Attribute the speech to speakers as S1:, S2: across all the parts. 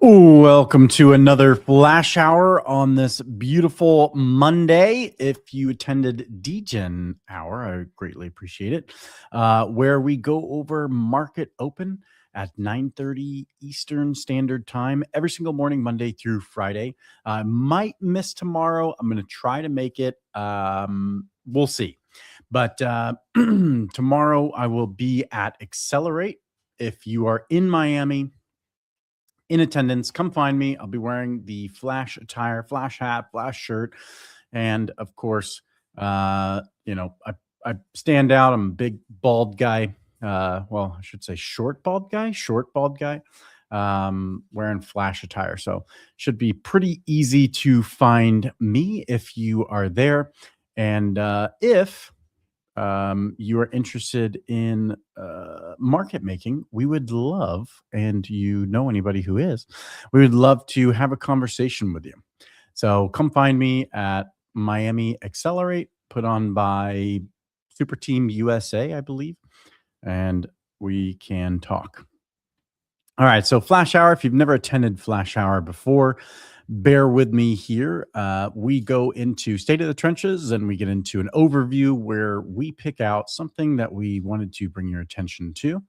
S1: Welcome to another Flash Hour on this beautiful Monday. If you attended DGen Hour, I greatly appreciate it, where we go over market open at 9:30 Eastern Standard Time every single morning, Monday through Friday. I might miss tomorrow. I'm going to try to make it. We'll see. But tomorrow I will be at Accelerate. If you are in Miami, in attendance, come find me. I'll be wearing the Flash attire, Flash hat, Flash shirt, and of course, I stand out. I'm a big bald guy. Well, I should say short bald guy, wearing Flash attire. So should be pretty easy to find me if you are there, and if you are interested in market making, we would love, and you know anybody who is, we would love to have a conversation with you. So come find me at Miami Accelerate, put on by Super Team USA, I believe, and we can talk. All right, so Flash Hour, if you've never attended Flash Hour before, bear with me here. We go into State of the Trenches and we get into an overview where we pick out something that we wanted to bring your attention to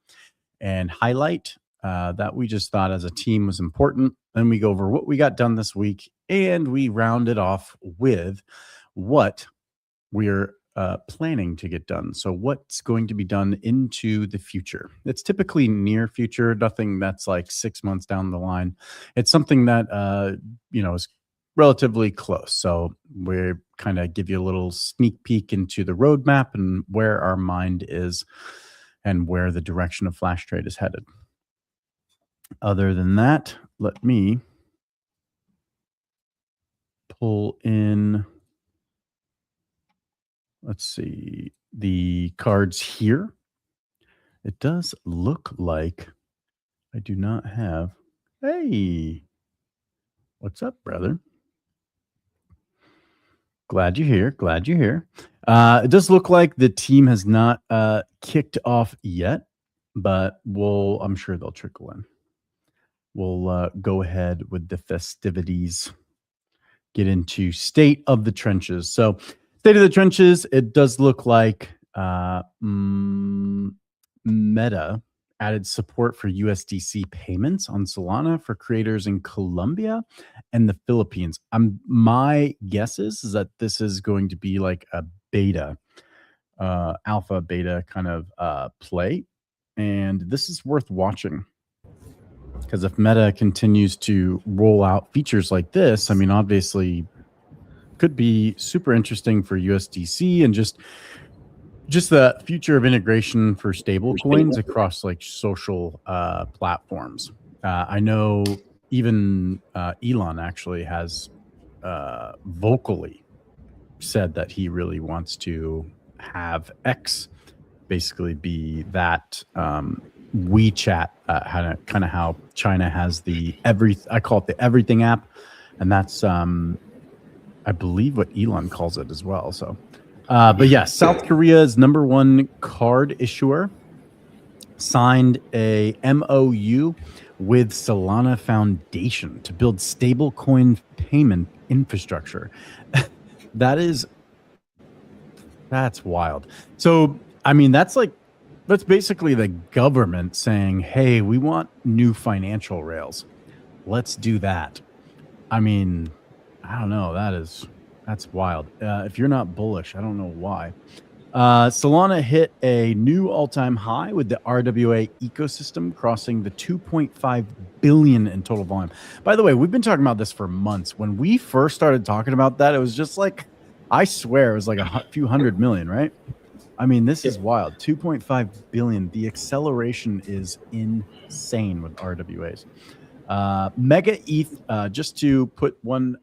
S1: and highlight that we just thought as a team was important. Then we go over what we got done this week and we round it off with what we're planning to get done. So what's going to be done into the future? It's typically near future, nothing that's like 6 months down the line. It's something that, is relatively close. So we kind of give you a little sneak peek into the roadmap and where our mind is and where the direction of Flash Trade is headed. Other than that, let me pull in, let's see, the cards here. It does look like I do not have. Hey, what's up, brother? Glad you're here. It does look like the team has not kicked off yet, but I'm sure they'll trickle in. We'll go ahead with the festivities, get into State of the Trenches. So State of the Trenches, it does look like Meta added support for USDC payments on Solana for creators in Colombia and the Philippines. My guess is that this is going to be like a beta, alpha beta kind of play. And this is worth watching because if Meta continues to roll out features like this, I mean, obviously could be super interesting for USDC and just the future of integration for stable coins across like social platforms. I know even Elon actually has vocally said that he really wants to have X basically be that WeChat, kind of how China has I call it the everything app, and that's I believe what Elon calls it as well. So, but yeah, South Korea's #1 card issuer signed a MOU with Solana Foundation to build stablecoin payment infrastructure. That's wild. So, I mean, that's basically the government saying, hey, we want new financial rails. Let's do that. I mean, I don't know. That's wild. If you're not bullish, I don't know why. Solana hit a new all-time high with the RWA ecosystem crossing the 2.5 billion in total volume. By the way, we've been talking about this for months. When we first started talking about that, it was just like, I swear it was like a few hundred million, right? I mean, this is wild. 2.5 billion. The acceleration is insane with RWAs. Mega ETH, just to put one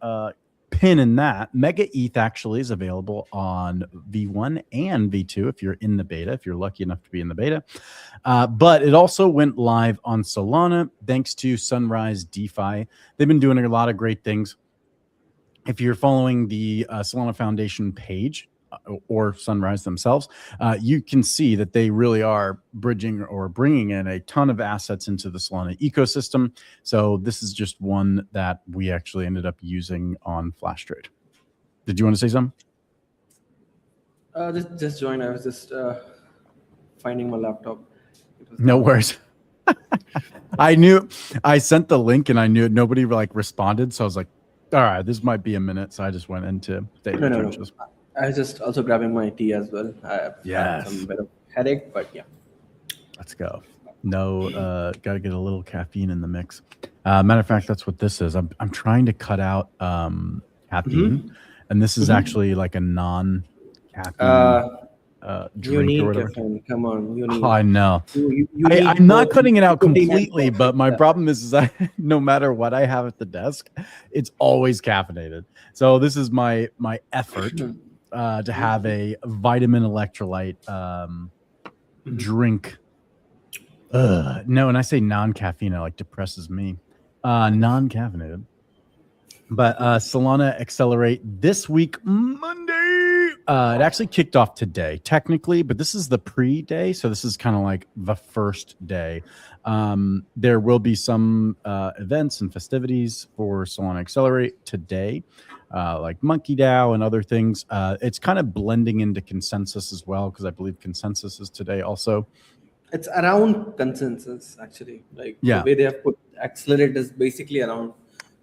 S1: pin in that, Mega ETH actually is available on V1 and V2 if you're in the beta, if you're lucky enough to be in the beta. But it also went live on Solana thanks to Sunrise DeFi. They've been doing a lot of great things. If you're following the Solana Foundation page or Sunrise themselves, you can see that they really are bridging or bringing in a ton of assets into the Solana ecosystem. So this is just one that we actually ended up using on Flash Trade. Did you want to say something?
S2: Just join. I was just finding my laptop. It was
S1: No
S2: not-
S1: worries. I knew I sent the link and I knew nobody like responded. So I was like, all right, this might be a minute. So I just went into data
S2: No.
S1: trenches.
S2: I was just also grabbing my tea as well. I have had some bit of headache, but yeah.
S1: Let's go. No, got to get a little caffeine in the mix. Matter of fact, that's what this is. I'm trying to cut out caffeine, and this is actually like a non-caffeine
S2: You
S1: drink or
S2: need
S1: whatever.
S2: caffeine. Come on, you need.
S1: Oh, I know.
S2: You
S1: I'm not cutting it out
S2: nicotine and
S1: completely,
S2: coffee.
S1: but my problem is that no matter what I have at the desk, it's always caffeinated. So this is my effort to have a vitamin electrolyte drink. No, and I say non-caffeine, it like depresses me. Non-caffeinated. But Solana Accelerate this week, Monday. It actually kicked off today, technically, but this is the pre-day, so this is kind of like the first day. There will be some events and festivities for Solana Accelerate today, like Monkey DAO and other things. It's kind of blending into Consensus as well, because I believe Consensus is today also.
S2: It's around Consensus, actually. Like
S1: Yeah.
S2: the way they have put Accelerate is basically around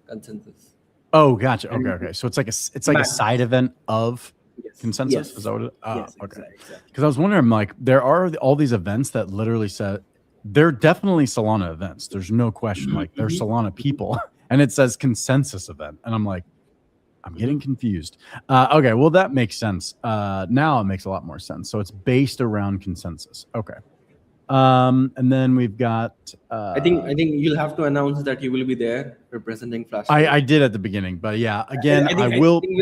S2: Consensus.
S1: Oh, gotcha. Okay. So it's like a side event of Consensus.
S2: Yes.
S1: Is that what it?
S2: Yes,
S1: okay.
S2: Exactly.
S1: Because I was wondering, like, there are all these events that literally said they're definitely Solana events. There's no question. Like, they're Solana people, and it says Consensus event, and I'm like, I'm getting confused. Okay, well that makes sense. Now it makes a lot more sense. So it's based around Consensus. Okay. And then we've got.
S2: I think you'll have to announce that you will be there representing Flash.
S1: I did at the beginning, but yeah, again, I will.
S2: think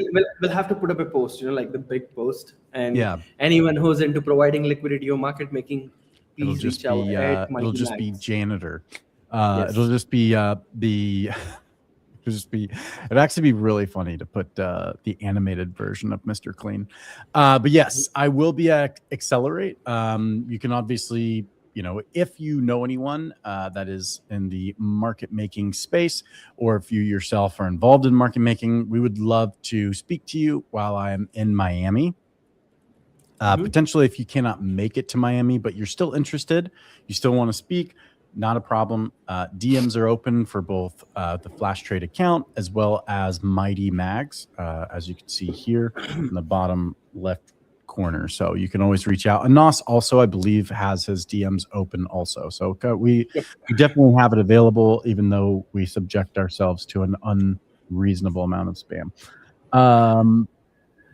S2: we'll have to put up a post, like the big post, and
S1: Yeah.
S2: anyone who's into providing liquidity or market making,
S1: It'll
S2: please
S1: just
S2: reach out.
S1: be it'll just be janitor. It'll just be the. It'd actually be really funny to put the animated version of Mr. Clean. But yes, I will be at Accelerate. You can obviously, if you know anyone that is in the market making space, or if you yourself are involved in market making, we would love to speak to you while I am in Miami. Potentially, if you cannot make it to Miami, but you're still interested, you still want to speak, not a problem. DMs are open for both the Flash Trade account as well as Mighty Mags, as you can see here in the bottom left corner. So you can always reach out. And Nos also, I believe, has his DMs open also. So we definitely have it available, even though we subject ourselves to an unreasonable amount of spam.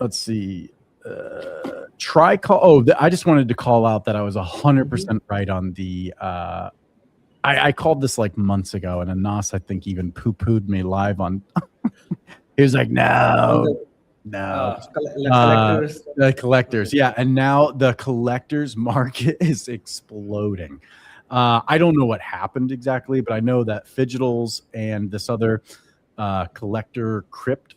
S1: Let's see. I just wanted to call out that I was 100% right on the I called this like months ago, and Anas, I think, even poo-pooed me live on. He was like, no.
S2: Collectors.
S1: The collectors, yeah. And now the collectors market is exploding. I don't know what happened exactly, but I know that Fidgetals and this other collector Crypt,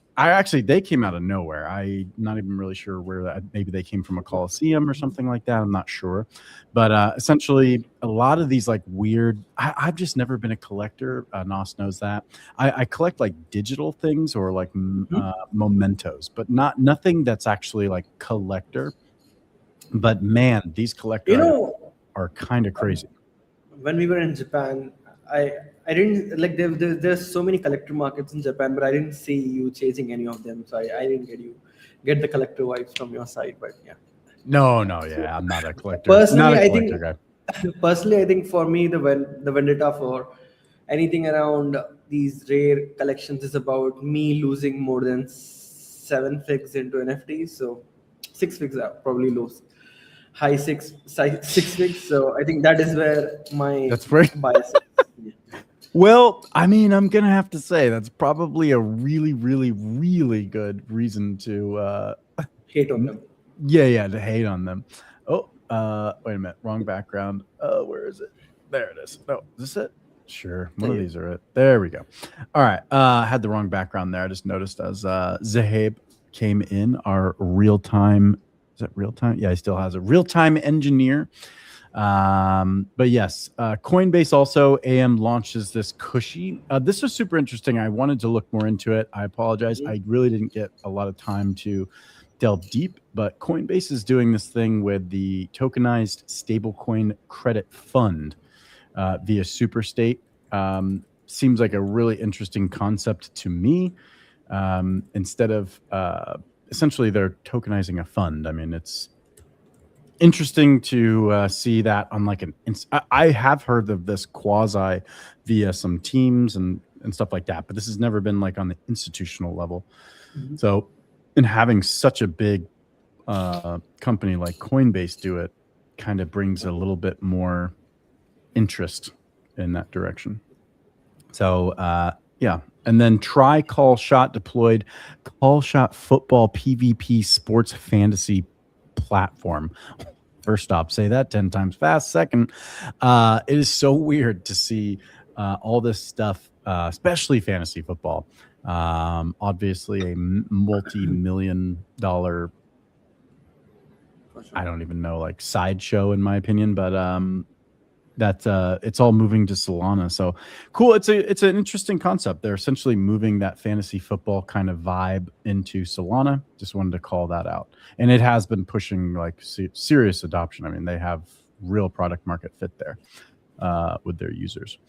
S1: they came out of nowhere. I'm not even really sure where that. Maybe they came from a Coliseum or something like that. I'm not sure, but essentially, a lot of these like weird. I've just never been a collector. Nos knows that. I collect like digital things or like mementos, but nothing that's actually like collector. But man, these collectors are kind of crazy.
S2: When we were in Japan, I didn't like there's so many collector markets in Japan, but I didn't see you chasing any of them, so I didn't get the collector vibes from your side. But yeah,
S1: no, yeah, I'm not a collector.
S2: Personally, I think for me the vendetta for anything around these rare collections is about me losing more than 7 figs into NFTs. So 6 figs are probably low. High six figs. So I think that is where my bias is. Yeah.
S1: Well, I mean, I'm gonna have to say that's probably a really, really, really good reason to
S2: hate on them.
S1: Yeah, to hate on them. Oh, wait a minute, wrong background. Where is it? There it is. No, is this it? Sure, one of these are it. There we go. All right, had the wrong background there. I just noticed as Zahabe came in, our real-time Is it real time? Yeah, he still has a real time engineer. But yes, Coinbase also AM launches this cushy. This was super interesting. I wanted to look more into it. I apologize. I really didn't get a lot of time to delve deep, but Coinbase is doing this thing with the tokenized stablecoin credit fund via Superstate. Seems like a really interesting concept to me. Instead of essentially they're tokenizing a fund. I mean, it's interesting to see that on like I have heard of this quasi via some teams and stuff like that, but this has never been like on the institutional level. So, and having such a big company like Coinbase do it kind of brings a little bit more interest in that direction. So, yeah. And then try Call Shot deployed Call Shot football PvP sports fantasy platform. First off, say that 10 times fast. Second, it is so weird to see all this stuff, especially fantasy football. Obviously, a multi-million dollar, I don't even know, like sideshow in my opinion, but that it's all moving to Solana. So cool. It's an interesting concept. They're essentially moving that fantasy football kind of vibe into Solana. Just wanted to call that out. And it has been pushing like serious adoption. I mean, they have real product market fit there with their users.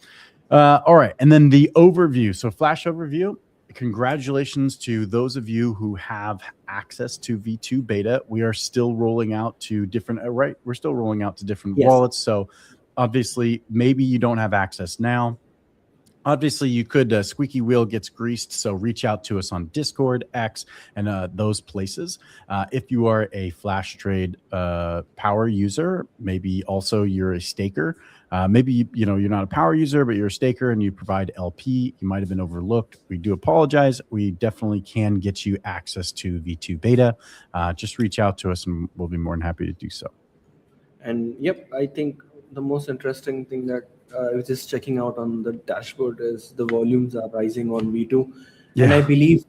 S1: All right. And then the overview. So flash overview. Congratulations to those of you who have access to V2 beta. We are still rolling out to different, right? We're still rolling out to different wallets. So obviously, maybe you don't have access now. Obviously, you could, squeaky wheel gets greased, so reach out to us on Discord, X, and those places. If you are a Flash Trade power user, maybe also you're a staker. Maybe you're not a power user, but you're a staker and you provide LP. You might have been overlooked. We do apologize. We definitely can get you access to V2 beta. Just reach out to us and we'll be more than happy to do so.
S2: And yep, I think the most interesting thing that I was just checking out on the dashboard is the volumes are rising on V2.
S1: Yeah.
S2: And I believe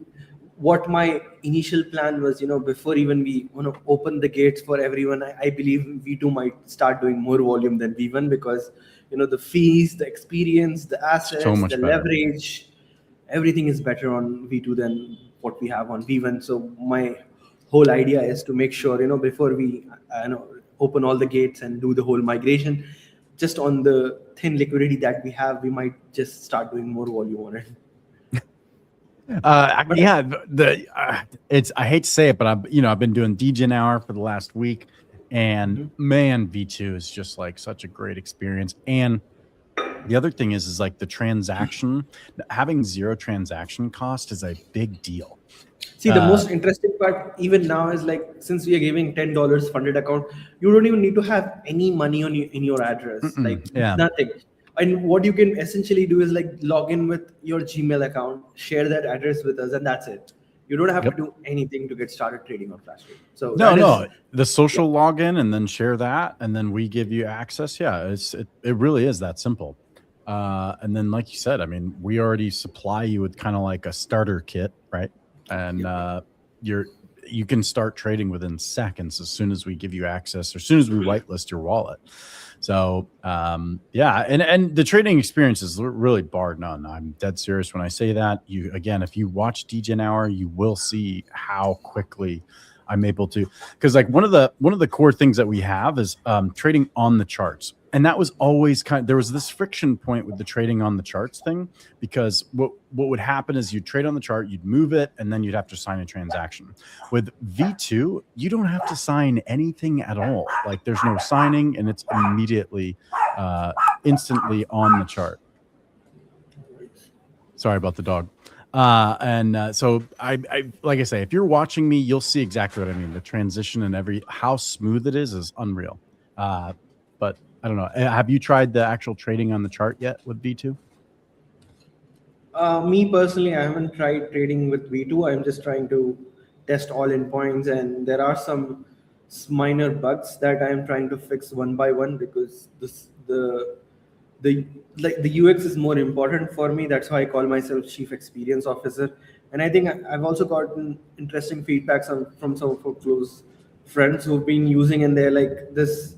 S2: what my initial plan was, before even we want to open the gates for everyone, I believe V2 might start doing more volume than V1 because, the fees, the experience, the assets, the leverage, everything is better on V2 than what we have on V1. So my whole idea is to make sure, before we open all the gates and do the whole migration, just on the thin liquidity that we have, we might just start doing more volume on it.
S1: It's I hate to say it, but I've been doing DJ Hour for the last week, and man, V2 is just like such a great experience. And the other thing is like the transaction, having zero transaction cost is a big deal.
S2: See, the most interesting part even now is like, since we are giving $10 funded account, you don't even need to have any money in your address, nothing. And what you can essentially do is like log in with your Gmail account, share that address with us, and that's it. You don't have to do anything to get started trading on Flash Trade. So
S1: the social login and then share that, and then we give you access. Yeah, it really is that simple. And then, like you said, I mean, we already supply you with kind of like a starter kit, right? And you can start trading within seconds as soon as we give you access, or as soon as we whitelist your wallet. So and the trading experience is really bar none. I'm dead serious when I say that. If you watch DJ Hour, you will see how quickly I'm able to, because like one of the core things that we have is trading on the charts. And that was always there was this friction point with the trading on the charts thing, because what would happen is you'd trade on the chart, you'd move it, and then you'd have to sign a transaction. With V2, you don't have to sign anything at all. Like there's no signing, and it's immediately, instantly on the chart. Sorry about the dog. So I like I say, if you're watching me, you'll see exactly what I mean. The transition and how smooth it is unreal. But I don't know. Have you tried the actual trading on the chart yet with V2?
S2: Me personally, I haven't tried trading with V2. I'm just trying to test all in points, and there are some minor bugs that I'm trying to fix one by one, because the UX is more important for me. That's why I call myself Chief Experience Officer. And I think I've also gotten interesting feedback from some of our close friends who've been using, and they're like, this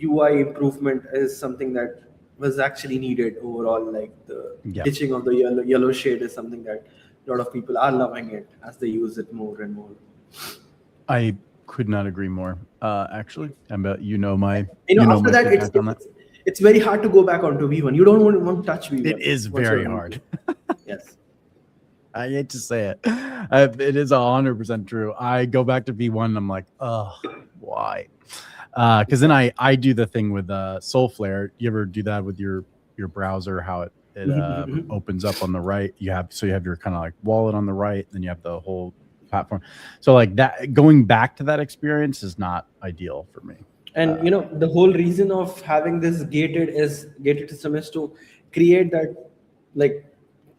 S2: UI improvement is something that was actually needed overall. Like the
S1: Yeah,
S2: ditching of the yellow shade is something that a lot of people are loving it as they use it more and more.
S1: I could not agree more. Actually, I bet
S2: After
S1: my
S2: that,
S1: feedback on that.
S2: it's very hard to go back onto V1. You don't want to touch
S1: It
S2: V1
S1: is
S2: once you're
S1: very
S2: on
S1: hard.
S2: V2. Yes.
S1: I hate to say it. It is 100% true. I go back to V1 and I'm like, oh, why? Because then I do the thing with Soulflare. You ever do that with your browser? How it opens up on the right. You have your kind of like wallet on the right, then you have the whole platform. So like that, going back to that experience is not ideal for me.
S2: And the whole reason of having this gated system is to create that like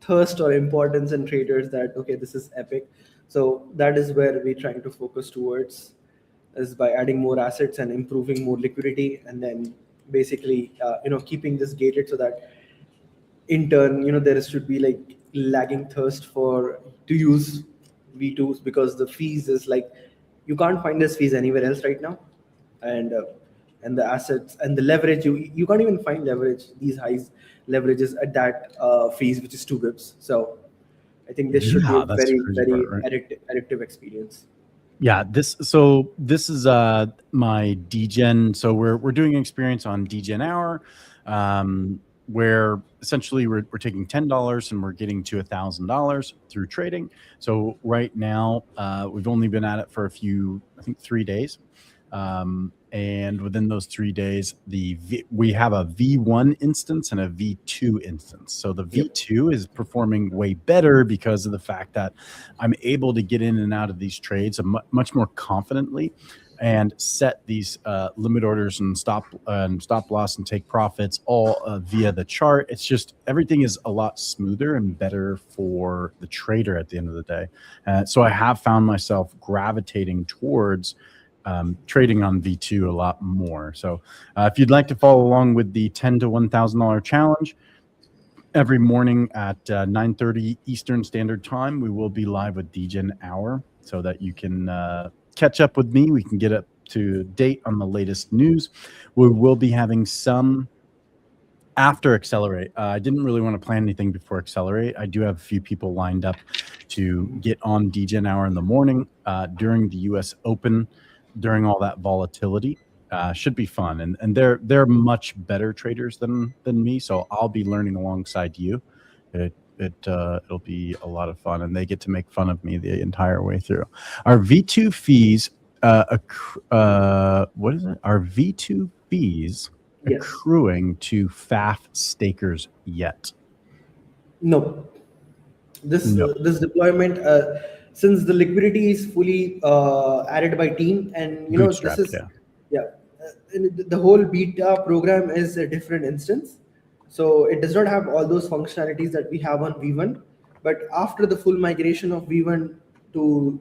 S2: thirst or importance in traders that okay, this is epic. So that is where we're trying to focus towards, is by adding more assets and improving more liquidity, and then basically keeping this gated so that in turn there should be like lagging thirst for to use V2s, because the fees is like you can't find this fees anywhere else right now. And the assets and the leverage, you can't even find leverage these highs leverages at that fees, which is 2 bips. So I think this should be a
S1: Yeah, that's the
S2: very
S1: crazy
S2: very
S1: part, right?
S2: addictive experience.
S1: Yeah, this is my DGen. So we're doing an experience on DGen Hour, where essentially we're taking $10 and we're getting to $1,000 through trading. So right now we've only been at it for I think 3 days. And within those 3 days, we have a V1 instance and a V2 instance. So the
S2: Yep.
S1: V2 is performing way better because of the fact that I'm able to get in and out of these trades much more confidently and set these limit orders and stop loss and take profits all via the chart. It's just everything is a lot smoother and better for the trader at the end of the day. So I have found myself gravitating towards trading on V2 a lot more. So if you'd like to follow along with the $10 to $1,000 challenge, every morning at 9:30 Eastern Standard Time, we will be live with DGen Hour so that you can catch up with me. We can get up to date on the latest news. We will be having some after Accelerate. I didn't really want to plan anything before Accelerate. I do have a few people lined up to get on DGen Hour in the morning during the US Open, during all that volatility. Should be fun, and they're much better traders than me, so I'll be learning alongside you. It'll be a lot of fun, and they get to make fun of me the entire way through. Our V2 fees, what is it? Our V2 fees
S2: Yes.
S1: accruing to FAF stakers yet?
S2: No. This
S1: No.
S2: this deployment, since the liquidity is fully added by team, and this
S1: Bootstrapped,
S2: is
S1: yeah.
S2: yeah, and the whole beta program is a different instance, so it does not have all those functionalities that we have on V1. But after the full migration of V1 to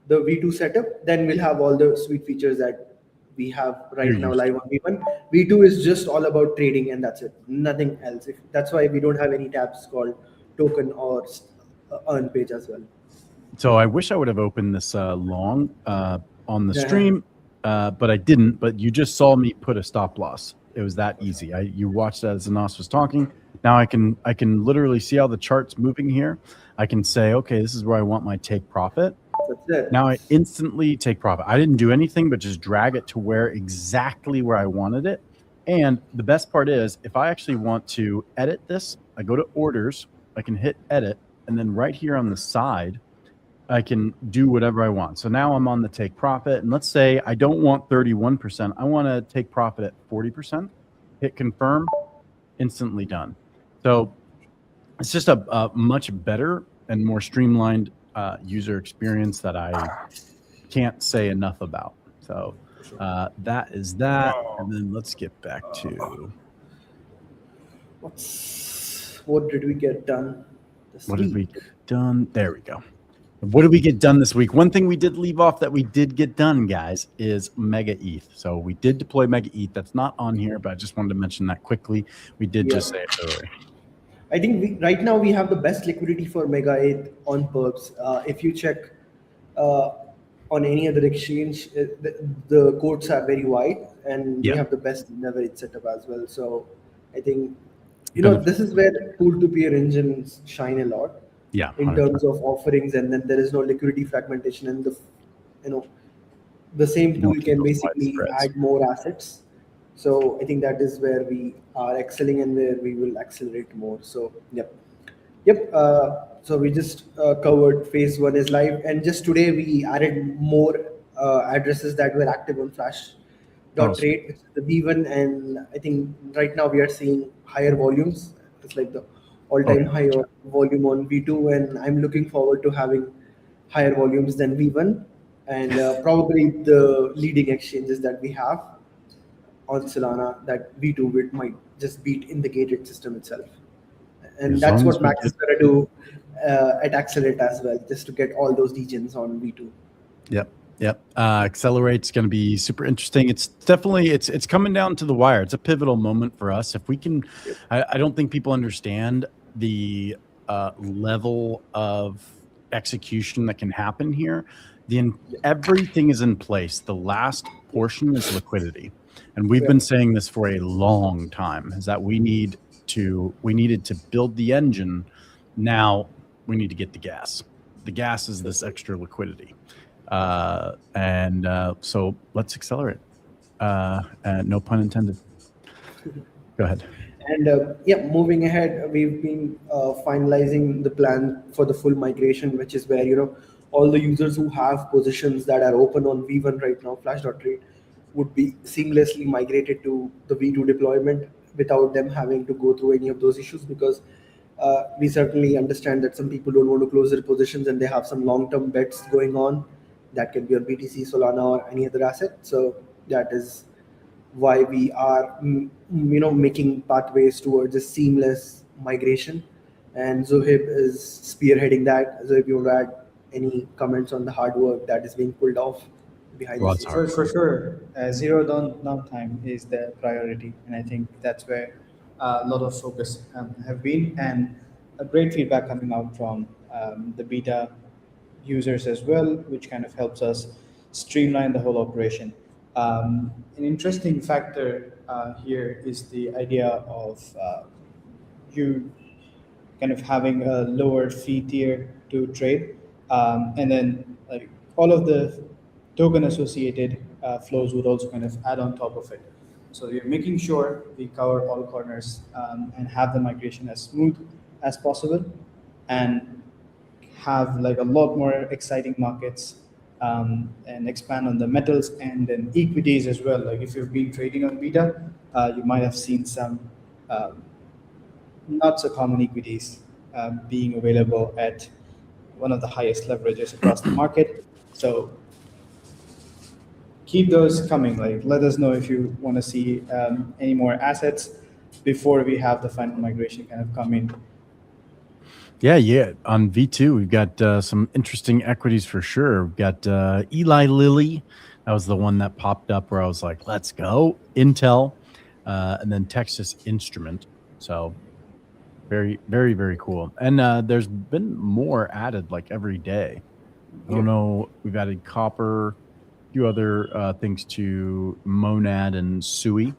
S2: the V2 setup, then we'll have all the sweet features that we have
S1: You're
S2: right now
S1: used
S2: live
S1: to.
S2: on V1. V2 is just all about trading, and that's it, nothing else. That's why we don't have any tabs called token or earn page as well.
S1: So I wish I would have opened this long on the
S2: Yeah.
S1: stream, but I didn't. But you just saw me put a stop loss. It was that easy. You watched that as Anas was talking. Now I can literally see how the chart's moving here. I can say, okay, this is where I want my take profit.
S2: That's it.
S1: Now I instantly take profit. I didn't do anything but just drag it to exactly where I wanted it. And the best part is, if I actually want to edit this, I go to orders, I can hit edit, and then right here on the side, I can do whatever I want. So now I'm on the take profit, and let's say I don't want 31%. I want to take profit at 40%. Hit confirm, instantly done. So it's just a much better and more streamlined user experience that I can't say enough about. So that is that. And then let's get back to
S2: What did we get done this
S1: what
S2: week?
S1: did we get done? There we go. What did we get done this week? One thing we did leave off that we did get done, guys, is Mega ETH. So we did deploy Mega ETH. That's not on here, but I just wanted to mention that quickly. We did just say it earlier.
S2: I think right now we have the best liquidity for Mega 8 on Perps. If you check on any other exchange, the quotes are very wide, and we
S1: Yeah,
S2: have the best leverage setup as well. So I think
S1: benefit.
S2: this is where pool-to-peer engines shine a lot
S1: Yeah,
S2: in
S1: 100%.
S2: terms of offerings, and then there is no liquidity fragmentation, and you know the same
S1: You
S2: pool
S1: don't get
S2: can
S1: those wide
S2: basically
S1: spreads.
S2: add more assets. So I think that is where we are excelling and where we will accelerate more. So yep. Yep. So we just covered phase one is live, and just today we added more addresses that were active on Flash
S1: Oh,
S2: dot
S1: sweet.
S2: trade, which is the V1, and I think right now we are seeing higher volumes. It's like the
S1: Oh,
S2: all-time
S1: yeah.
S2: high volume on V2, and I'm looking forward to having higher volumes than V1, and probably the leading exchanges that we have on Solana that V2 might just beat in the gated system itself. And
S1: As
S2: that's
S1: long as
S2: what
S1: we
S2: Max
S1: get.
S2: is going to do at Accelerate as well, just to get all those regions on V2.
S1: Yep. Yep. Accelerate's going to be super interesting. It's definitely it's coming down to the wire. It's a pivotal moment for us. If we can, I don't think people understand the level of execution that can happen here. Everything is in place. The last portion is liquidity, and we've been
S2: Yep.
S1: saying this for a long time. Is that we needed to build the engine. Now we need to get the gas. The gas is this extra liquidity. So let's accelerate. No pun intended. Go ahead.
S2: And yeah, moving ahead, we've been finalizing the plan for the full migration, which is where all the users who have positions that are open on V1 right now, Flash.trade, would be seamlessly migrated to the V2 deployment without them having to go through any of those issues. Because we certainly understand that some people don't want to close their positions and they have some long-term bets going on that can be on BTC, Solana, or any other asset. So that is why we are making pathways towards a seamless migration, and Zohib is spearheading that. Zohib, you want to add any comments on the hard work that is being pulled off behind the
S1: Well, it's
S2: scenes?
S1: hard.
S3: For sure, zero downtime is the priority, and I think that's where a lot of focus have been, and a great feedback coming out from the beta users as well, which kind of helps us streamline the whole operation. An interesting factor here is the idea of you kind of having a lower fee tier to trade, and then like all of the token associated flows would also kind of add on top of it. So you're making sure we cover all corners and have the migration as smooth as possible, and have like a lot more exciting markets, and expand on the metals and then equities as well. Like if you've been trading on beta, you might have seen some um, not so common equities being available at one of the highest leverages across the market. So keep those coming. Like let us know if you want to see any more assets before we have the final migration kind of come in.
S1: Yeah, yeah. On V2, we've got some interesting equities for sure. We've got Eli Lilly. That was the one that popped up where I was like, let's go. Intel, and then Texas Instrument. So very, very, very cool. And there's been more added like every day. I don't
S2: Yep.
S1: know. We've added copper, a few other things to Monad and Sui.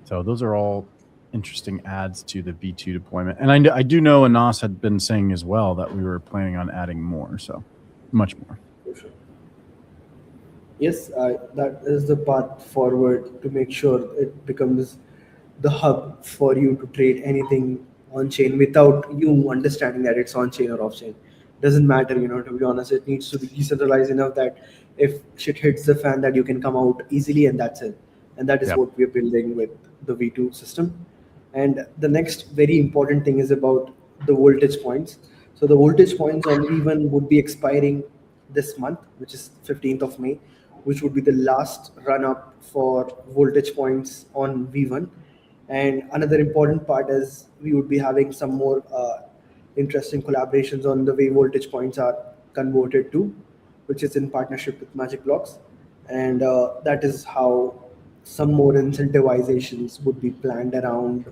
S1: So those are all interesting adds to the V2 deployment. And I do know Anas had been saying as well that we were planning on adding more. So much more.
S2: For sure. Yes, that is the path forward to make sure it becomes the hub for you to trade anything on chain without you understanding that it's on chain or off chain. Doesn't matter, to be honest. It needs to be decentralized enough that if shit hits the fan, that you can come out easily, and that's it. And that is
S1: Yep.
S2: what we're building with the V2 system. And the next very important thing is about the voltage points. So the voltage points on V1 would be expiring this month, which is 15th of May, which would be the last run up for voltage points on V1. And another important part is we would be having some more interesting collaborations on the way voltage points are converted to, which is in partnership with Magic Blocks. And that is how some more incentivizations would be planned around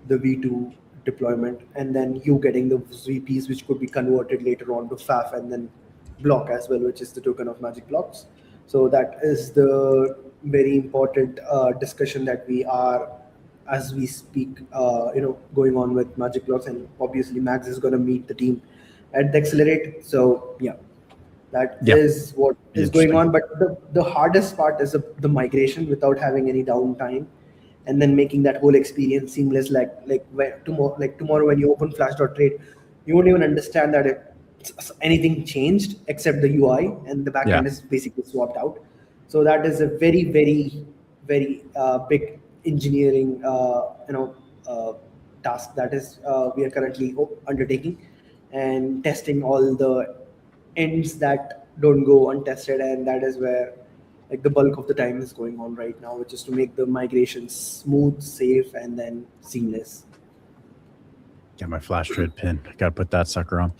S2: the V2 deployment, and then you getting the VPs, which could be converted later on to FAF, and then block as well, which is the token of magic blocks. So that is the very important discussion that we are, as we speak, going on with magic blocks, and obviously Max is going to meet the team at the accelerate. So yeah, that
S1: Yeah,
S2: is what
S1: be
S2: is going
S1: interesting.
S2: on. But the hardest part is the migration without having any downtime, and then making that whole experience seamless. Like tomorrow when you open Flash.trade, you won't even understand that anything changed except the UI, and the
S1: Yeah.
S2: backend is basically swapped out. So that is a very very very big engineering task that is we are currently undertaking, and testing all the ends that don't go untested, and that is where like the bulk of the time is going on right now, which is to make the migration smooth, safe, and then seamless.
S1: Got my flash trade pin. I gotta put that sucker on.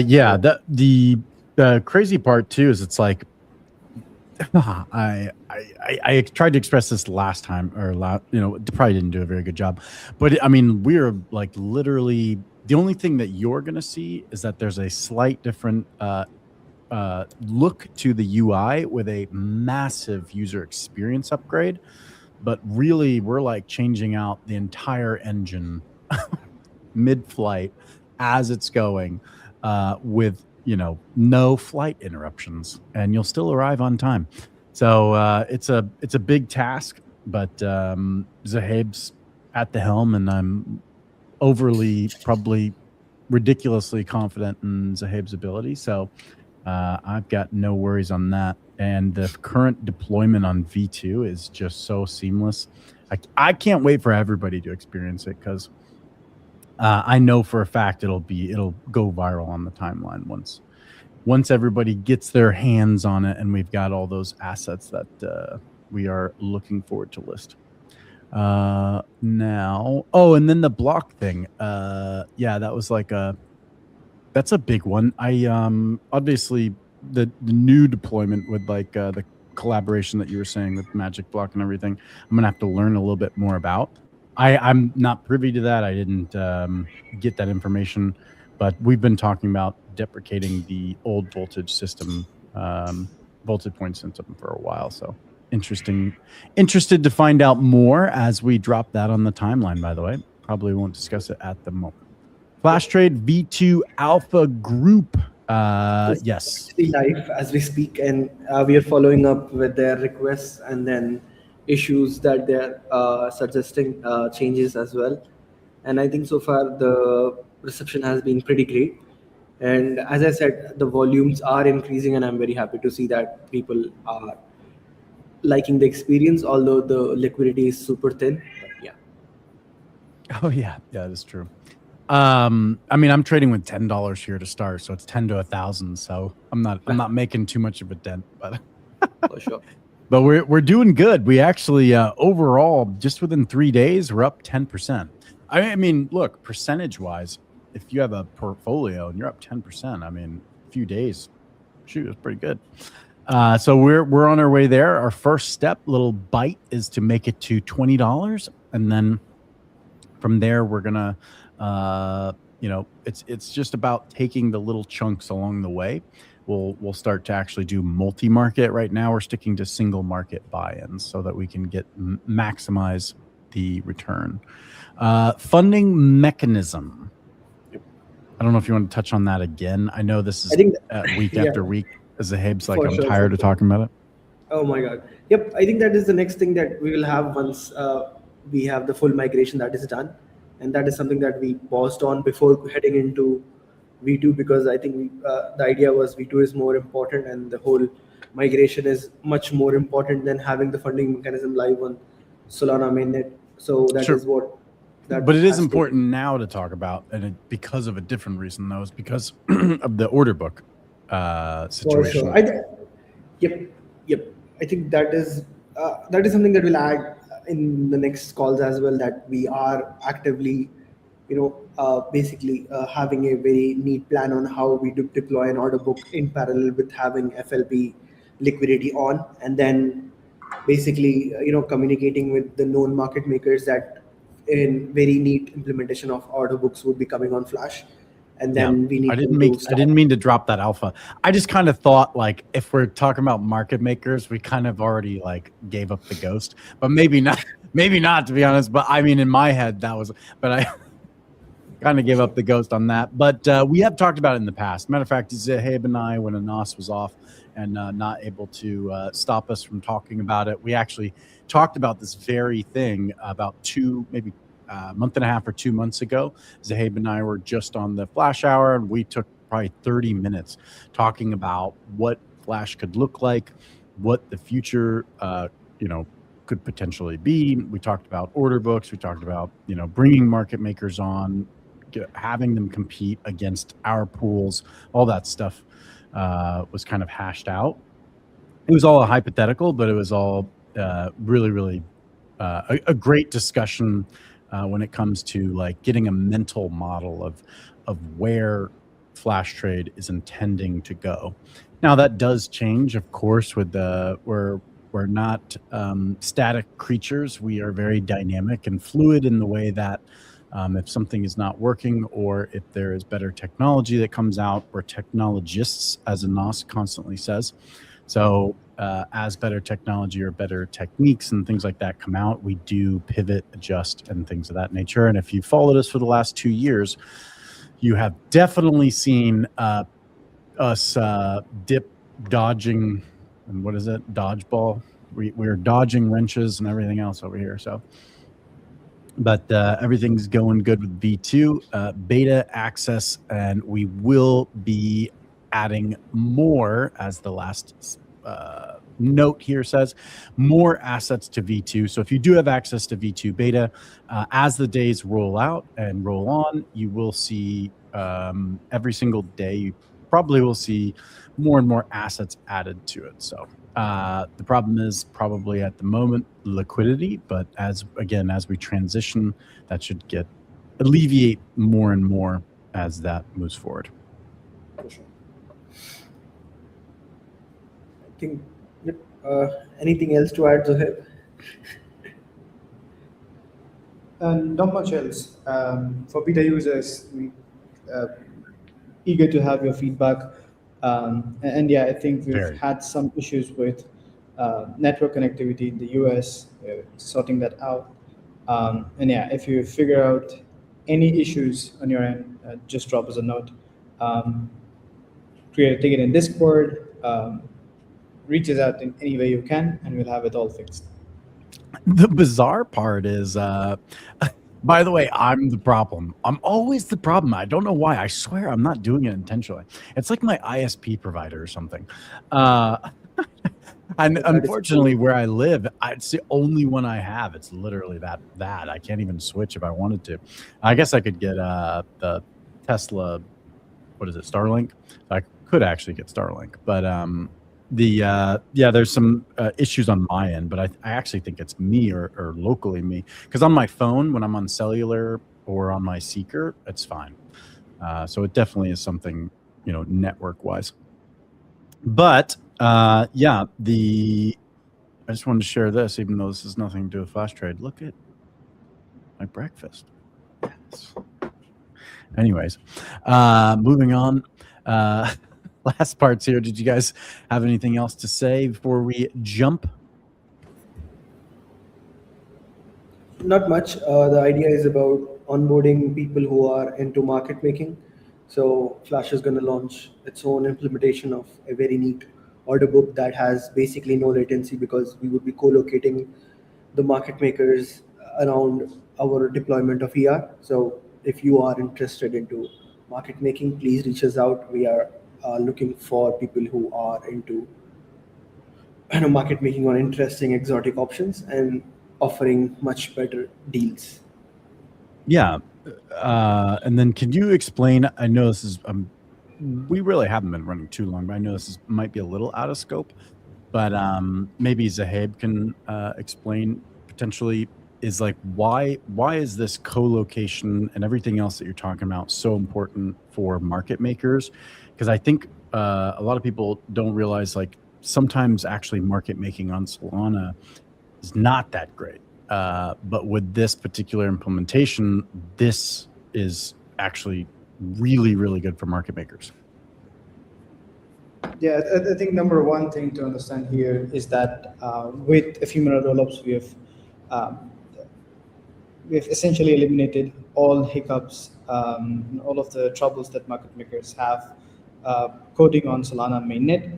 S1: Yeah. The crazy part too is it's like I tried to express this last time, or probably didn't do a very good job. But I mean, we're like literally the only thing that you're gonna see is that there's a slight different look to the UI with a massive user experience upgrade. But really, we're like changing out the entire engine mid-flight as it's going, with no flight interruptions, and you'll still arrive on time. So it's a big task, but Zaheb's at the helm, and I'm overly, probably ridiculously confident in Zaheb's ability. So I've got no worries on that. And the current deployment on V2 is just so seamless. I can't wait for everybody to experience it, because I know for a fact it'll go viral on the timeline once everybody gets their hands on it, and we've got all those assets that we are looking forward to list. Now, and then the block thing. Yeah, that was that's a big one. I obviously the new deployment with the collaboration that you were saying with Magic Block and everything, I'm gonna have to learn a little bit more about. I'm not privy to that. I didn't get that information, but we've been talking about deprecating the old voltage system, voltage point system, for a while. So interested to find out more as we drop that on the timeline. By the way, probably won't discuss it at the moment. Flash Trade V2 Alpha Group. Yes.
S2: Actually live as we speak, and we are following up with their requests and then issues that they're suggesting changes as well. And I think so far the reception has been pretty great. And as I said, the volumes are increasing, and I'm very happy to see that people are liking the experience, although the liquidity is super thin. But yeah.
S1: Oh yeah, that's true. I mean, I'm trading with $10 here to start, so it's 10 to 1,000. So I'm not making too much of a dent, but
S2: For sure.
S1: but we're doing good. We actually overall, just within 3 days, we're up 10%. I mean, look, percentage wise, if you have a portfolio and you're up 10%, I mean, a few days, shoot, it's pretty good. So we're on our way there. Our first step, little bite, is to make it to $20, and then from there we're gonna it's just about taking the little chunks along the way. We'll start to actually do multi-market. Right now we're sticking to single market buy-ins so that we can get maximize the return. Funding mechanism. I don't know if you want to touch on that again. I know this is week after week. As the Habes, like, I'm tired of talking about it.
S2: Oh my god. Yep, I think that is the next thing that we will have once we have the full migration that is done, and that is something that we paused on before heading into V2, because I think the idea was V2 is more important, and the whole migration is much more important than having the funding mechanism live on Solana mainnet. So that is what.
S1: But it is important now to talk about, and because of a different reason, though, is because of the order book situation.
S2: For sure. Yep. I think that is something that we'll add in the next calls as well, that we are actively, basically having a very neat plan on how we do deploy an order book in parallel with having FLP liquidity on, and then basically, communicating with the known market makers that in very neat implementation of order books would be coming on Flash. and
S1: Yeah.
S2: then we need
S1: I
S2: them
S1: didn't
S2: to
S1: I
S2: start.
S1: didn't mean to drop that alpha. I just kind of thought like if we're talking about market makers, we kind of already like gave up the ghost, but maybe not. Maybe not, to be honest. But I mean, in my head, that was. But I kind of gave up the ghost on that. But we have talked about it in the past. Matter of fact, Zahib and I, when Anas was off and not able to stop us from talking about it, we actually talked about this very thing about maybe a month and a half or 2 months ago. Zahib and I were just on the Flash Hour, and we took probably 30 minutes talking about what Flash could look like, what the future, could potentially be. We talked about order books. We talked about, bringing market makers on, having them compete against our pools. All that stuff was kind of hashed out. It was all a hypothetical, but it was all really, really a great discussion when it comes to like getting a mental model of where Flash Trade is intending to go. Now that does change, of course, with we're not static creatures. We are very dynamic and fluid in the way that if something is not working or if there is better technology that comes out, we're technologists, as Anas constantly says. So as better technology or better techniques and things like that come out, we do pivot, adjust, and things of that nature. And if you followed us for the last 2 years, you have definitely seen us dip, dodging, and what is it? Dodgeball. We're dodging wrenches and everything else over here. So, but everything's going good with V2 beta access, and we will be adding more, as the last note here says, more assets to V2. So if you do have access to V2 beta, as the days roll out and roll on, you will see every single day, you probably will see more and more assets added to it. So the problem is probably at the moment liquidity, but as we transition, that should alleviate more and more as that moves forward.
S2: For sure. I think. Yep. Anything else to add, Zohaib?
S3: Not much else. For beta users, we eager to have your feedback. And yeah, I think we've
S1: Very.
S3: had some issues with network connectivity in the US, sorting that out. And yeah, if you figure out any issues on your end, just drop us a note. Create a ticket in Discord. Reach us out in any way you can, and we'll have it all fixed.
S1: The bizarre part is, by the way, I'm the problem. I'm always the problem. I don't know why. I swear I'm not doing it intentionally. It's like my ISP provider or something. And unfortunately, where I live, it's the only one I have. It's literally that bad. I can't even switch if I wanted to. I guess I could get the Tesla, what is it, Starlink? I could actually get Starlink, but there's some issues on my end, but I actually think it's me or locally me, because on my phone, when I'm on cellular or on my Seeker, it's fine. So it definitely is something, network wise. But I just wanted to share this, even though this has nothing to do with Flash Trade. Look at my breakfast. Yes. Anyways, moving on. Last parts here. Did you guys have anything else to say before we jump?
S2: Not much. The idea is about onboarding people who are into market making. So Flash is going to launch its own implementation of a very neat order book that has basically no latency, because we would be co-locating the market makers around our deployment of ER. So if you are interested into market making, please reach us out. We are looking for people who are into market making on interesting exotic options and offering much better deals.
S1: Yeah. And then can you explain, I know this is, we really haven't been running too long, but I know this might be a little out of scope, but maybe Zahib can explain potentially, is like, why is this co-location and everything else that you're talking about so important for market makers? Because I think a lot of people don't realize, like, sometimes actually market making on Solana is not that great. But with this particular implementation, this is actually really, really good for market makers.
S3: Yeah, I think number one thing to understand here is that with ephemeral rollups, um, we've essentially eliminated all hiccups, and all of the troubles that market makers have coding on Solana mainnet.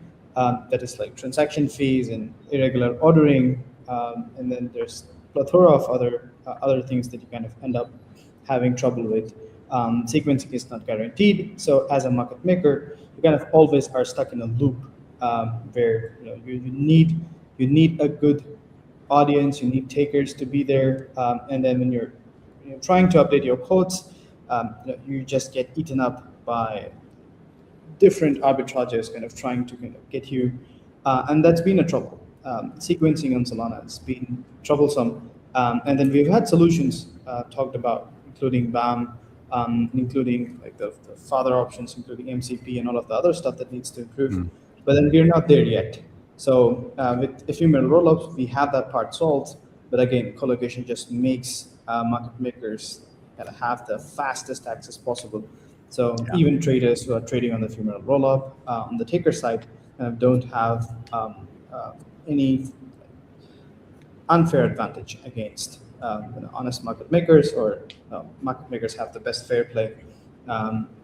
S3: That is like transaction fees and irregular ordering, and then there's plethora of other things that you kind of end up having trouble with. Sequencing is not guaranteed, so as a market maker, you kind of always are stuck in a loop where you need a good audience, you need takers to be there, and then when you're trying to update your codes, you just get eaten up by different arbitrages kind of trying to kind of get you, and that's been a trouble. Sequencing on Solana has been troublesome, and then we've had solutions talked about, including BAM, including like the father options, including MCP and all of the other stuff that needs to improve. But then we're not there yet. So with ephemeral rollups, we have that part solved. But again, collocation just makes market makers kind of have the fastest access possible. So even traders who are trading on the ephemeral rollup on the taker side don't have any unfair advantage against honest market makers, or market makers have the best fair play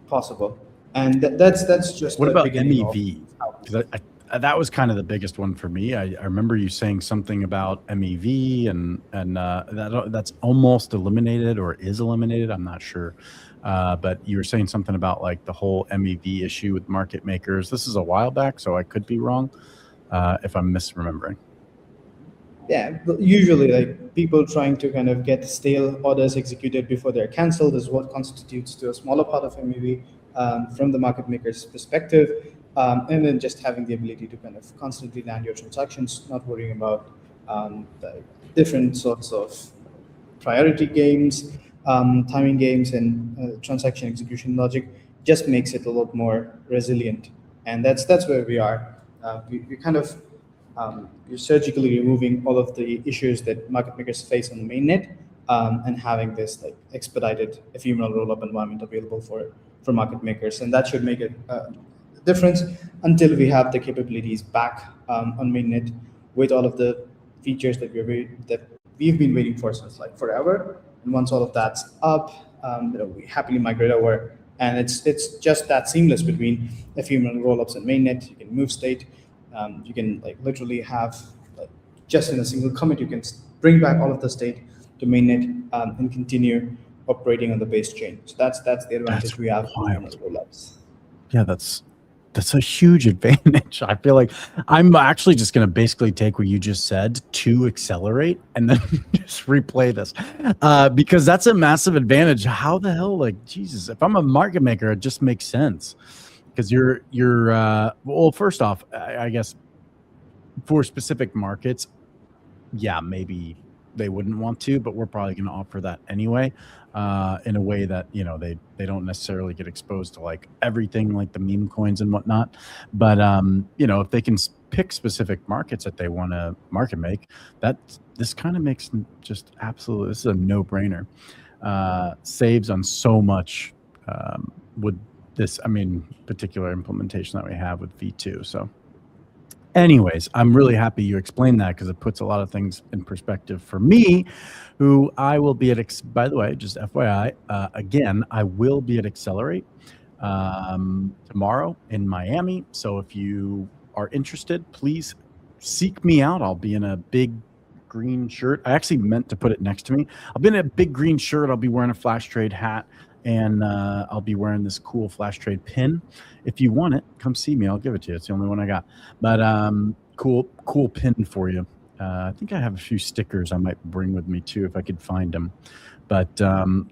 S3: possible. And that's just
S1: What
S3: the
S1: about
S3: beginning of
S1: MEV?
S3: how-
S1: Because that was kind of the biggest one for me. I remember you saying something about MEV, and that's almost eliminated or is eliminated. I'm not sure, but you were saying something about like the whole MEV issue with market makers. This is a while back, so I could be wrong if I'm misremembering.
S3: Yeah, but usually like people trying to kind of get stale orders executed before they're canceled is what constitutes to a smaller part of MEV from the market maker's perspective. And then just having the ability to kind of constantly land your transactions, not worrying about the different sorts of priority games, timing games, and transaction execution logic just makes it a lot more resilient. And that's where we are. We kind of you're surgically removing all of the issues that market makers face on the mainnet, and having this like expedited ephemeral rollup environment available for market makers, and that should make a difference until we have the capabilities back on mainnet with all of the features that we've been waiting for since like forever. And once all of that's up, we happily migrate over, and it's just that seamless between ephemeral rollups and mainnet. You can move state. You can like literally have like, just in a single commit, you can bring back all of the state to mainnet and continue operating on the base chain. So that's the advantage we have with rollups.
S1: Yeah, that's a huge advantage. I feel like I'm actually just going to basically take what you just said to accelerate and then just replay this because that's a massive advantage. How the hell, like, Jesus, if I'm a market maker, it just makes sense. Because you're well, first off, I guess for specific markets, yeah, maybe they wouldn't want to, but we're probably going to offer that anyway, in a way that they don't necessarily get exposed to like everything, like the meme coins and whatnot. But if they can pick specific markets that they want to market make, this kind of makes just absolutely. This is a no brainer. Saves on so much with this, particular implementation that we have with V2. So anyways, I'm really happy you explained that because it puts a lot of things in perspective for me, who I will be at, by the way, just FYI, again, I will be at Accelerate tomorrow in Miami. So if you are interested, please seek me out. I'll be in a big green shirt. I actually meant to put it next to me. I'll be in a big green shirt. I'll be wearing a Flash Trade hat. And I'll be wearing this cool Flash Trade pin. If you want it, come see me. I'll give it to you. It's the only one I got. But cool pin for you. I think I have a few stickers I might bring with me too if I could find them. But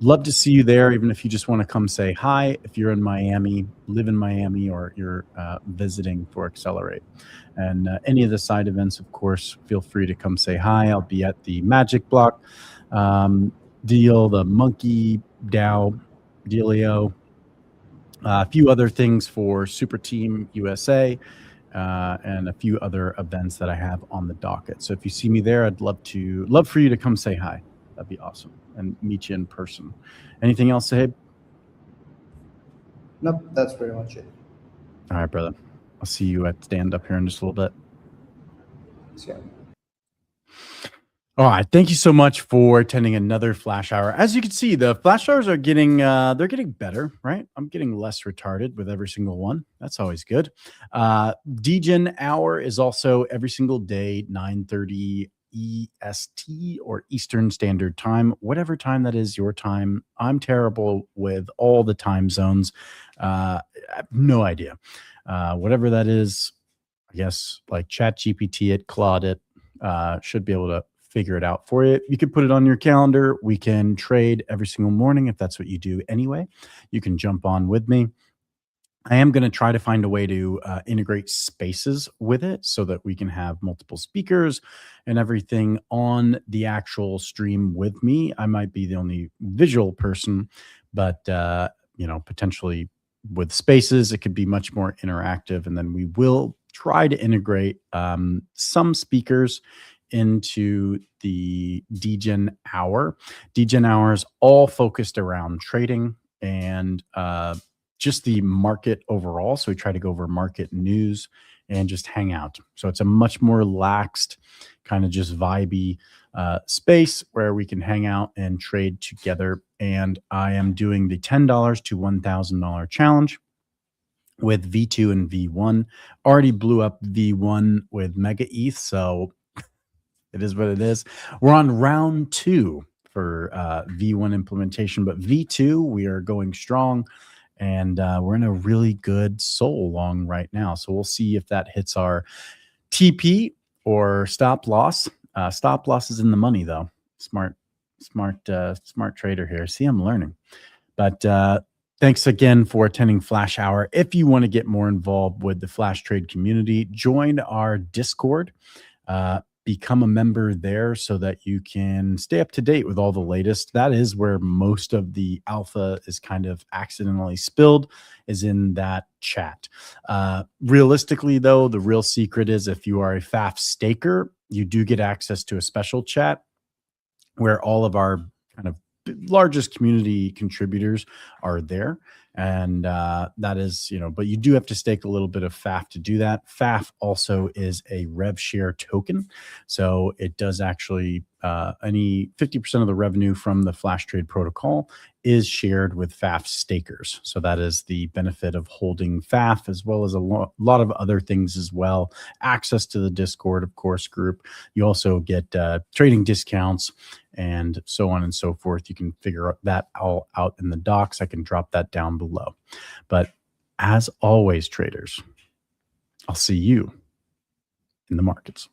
S1: love to see you there, even if you just want to come say hi. If you're in Miami, live in Miami, or you're visiting for Accelerate. And any of the side events, of course, feel free to come say hi. I'll be at the Magic Block deal, the Monkey DAO dealio, a few other things for Super Team USA, and a few other events that I have on the docket. So if you see me there, I'd love for you to come say hi. That'd be awesome, and meet you in person. Anything else, Sahib?
S3: Nope, that's pretty much it.
S1: All right, brother. I'll see you at stand up here in just a little bit.
S3: So,
S1: All right. Thank you so much for attending another flash hour. As you can see, the flash hours are getting they're getting better, right? I'm getting less retarded with every single one. That's always good. DGen hour is also every single day, 9:30 EST or Eastern Standard Time, whatever time that is your time. I'm terrible with all the time zones. I have no idea. Whatever that is, I guess like Chat GPT it, Claude it, should be able to figure it out for you. You can put it on your calendar. We can trade every single morning if that's what you do anyway. You can jump on with me. I am going to try to find a way to integrate spaces with it so that we can have multiple speakers and everything on the actual stream with me. I might be the only visual person, but potentially with spaces, it could be much more interactive. And then we will try to integrate some speakers into the DGen hour. DGen hour is all focused around trading and just the market overall. So we try to go over market news and just hang out. So it's a much more relaxed, kind of just vibey space where we can hang out and trade together. And I am doing the $10 to $1,000 challenge with V2 and V1. Already blew up V1 with Mega ETH. So it is what it is. We're on round 2 for V1 implementation, but V2, we are going strong. And we're in a really good soul long right now. So we'll see if that hits our TP or stop loss. Stop loss is in the money, though. Smart trader here. See, I'm learning. But thanks again for attending Flash Hour. If you want to get more involved with the Flash Trade community, join our Discord. Become a member there so that you can stay up to date with all the latest. That is where most of the alpha is kind of accidentally spilled, is in that chat. Realistically, though, the real secret is if you are a FAF staker, you do get access to a special chat where all of our kind of largest community contributors are there. And that is, but you do have to stake a little bit of FAF to do that. FAF also is a rev share token. So it does actually, any 50% of the revenue from the Flash Trade protocol is shared with FAF stakers. So that is the benefit of holding FAF, as well as a lot of other things as well. Access to the Discord, of course, group. You also get trading discounts and so on and so forth. You can figure that all out in the docs. I can drop that down below. But as always, traders, I'll see you in the markets.